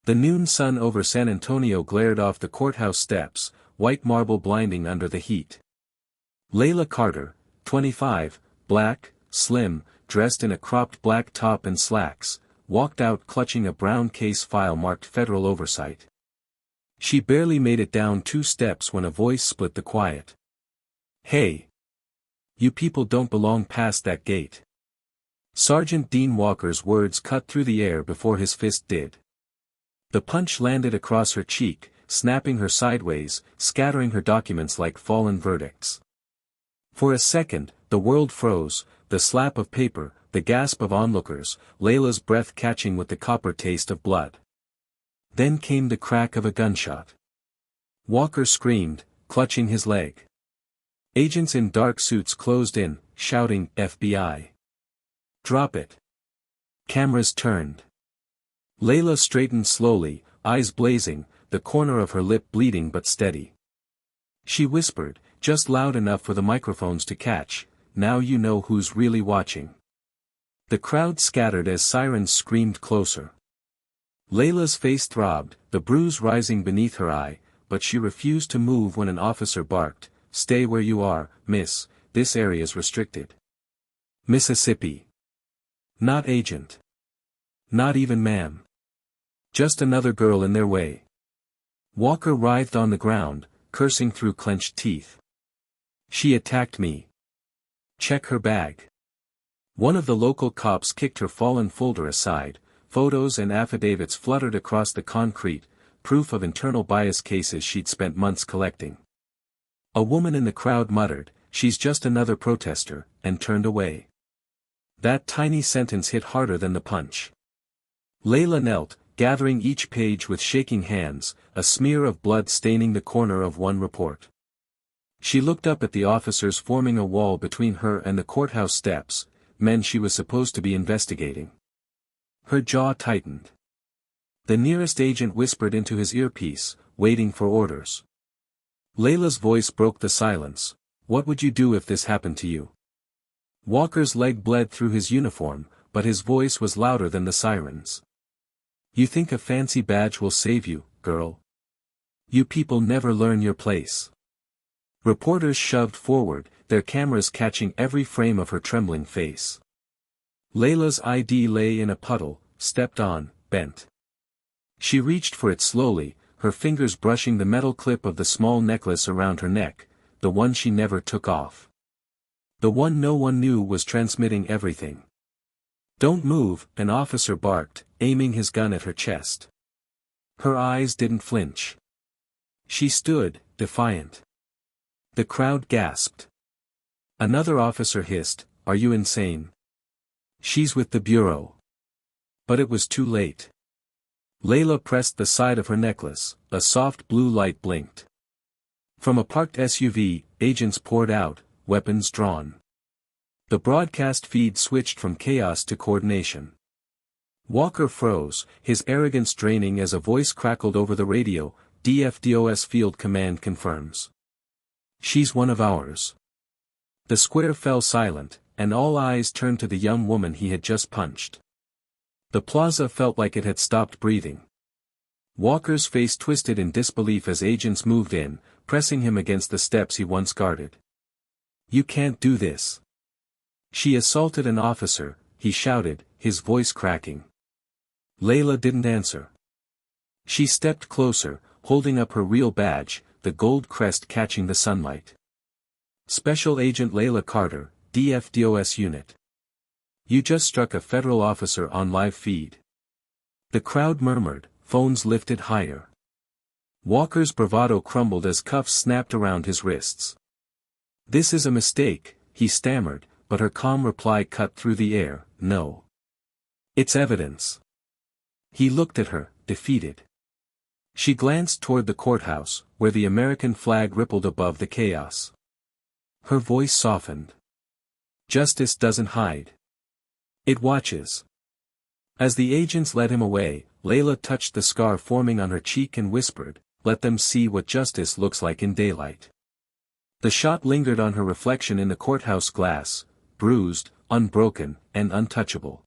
The noon sun over San Antonio glared off the courthouse steps, white marble blinding under the heat. Layla Carter, 25, black, slim, dressed in a cropped black top and slacks, walked out clutching a brown case file marked Federal Oversight. She barely made it down 2 steps when a voice split the quiet. "Hey! You people don't belong past that gate." Sergeant Dean Walker's words cut through the air before his fist did. The punch landed across her cheek, snapping her sideways, scattering her documents like fallen verdicts. For a second, the world froze, the slap of paper, the gasp of onlookers, Layla's breath catching with the copper taste of blood. Then came the crack of a gunshot. Walker screamed, clutching his leg. Agents in dark suits closed in, shouting, "FBI! Drop it!" Cameras turned. Layla straightened slowly, eyes blazing, the corner of her lip bleeding but steady. She whispered, just loud enough for the microphones to catch, "Now you know who's really watching." The crowd scattered as sirens screamed closer. Layla's face throbbed, the bruise rising beneath her eye, but she refused to move when an officer barked, "Stay where you are, miss, this area's restricted." Mississippi. Not agent. Not even ma'am. Just another girl in their way. Walker writhed on the ground, cursing through clenched teeth. "She attacked me. Check her bag." One of the local cops kicked her fallen folder aside, photos and affidavits fluttered across the concrete, proof of internal bias cases she'd spent months collecting. A woman in the crowd muttered, "She's just another protester," and turned away. That tiny sentence hit harder than the punch. Layla knelt, gathering each page with shaking hands, a smear of blood staining the corner of one report. She looked up at the officers forming a wall between her and the courthouse steps, men she was supposed to be investigating. Her jaw tightened. The nearest agent whispered into his earpiece, waiting for orders. Layla's voice broke the silence. "What would you do if this happened to you?" Walker's leg bled through his uniform, but his voice was louder than the sirens. "You think a fancy badge will save you, girl? You people never learn your place." Reporters shoved forward, their cameras catching every frame of her trembling face. Layla's ID lay in a puddle, stepped on, bent. She reached for it slowly, her fingers brushing the metal clip of the small necklace around her neck, the one she never took off. The one no one knew was transmitting everything. "Don't move," an officer barked, aiming his gun at her chest. Her eyes didn't flinch. She stood, defiant. The crowd gasped. Another officer hissed, "Are you insane? She's with the Bureau." But it was too late. Layla pressed the side of her necklace, a soft blue light blinked. From a parked SUV, agents poured out, weapons drawn. The broadcast feed switched from chaos to coordination. Walker froze, his arrogance draining as a voice crackled over the radio, "DFDOS Field Command confirms. She's one of ours." The square fell silent, and all eyes turned to the young woman he had just punched. The plaza felt like it had stopped breathing. Walker's face twisted in disbelief as agents moved in, pressing him against the steps he once guarded. "You can't do this. She assaulted an officer," he shouted, his voice cracking. Layla didn't answer. She stepped closer, holding up her real badge, the gold crest catching the sunlight. "Special Agent Layla Carter, DFDOS Unit. You just struck a federal officer on live feed." The crowd murmured, phones lifted higher. Walker's bravado crumbled as cuffs snapped around his wrists. "This is a mistake," he stammered, but her calm reply cut through the air, "No. It's evidence." He looked at her, defeated. She glanced toward the courthouse, where the American flag rippled above the chaos. Her voice softened. "Justice doesn't hide. It watches." As the agents led him away, Layla touched the scar forming on her cheek and whispered, "Let them see what justice looks like in daylight." The shot lingered on her reflection in the courthouse glass, bruised, unbroken, and untouchable.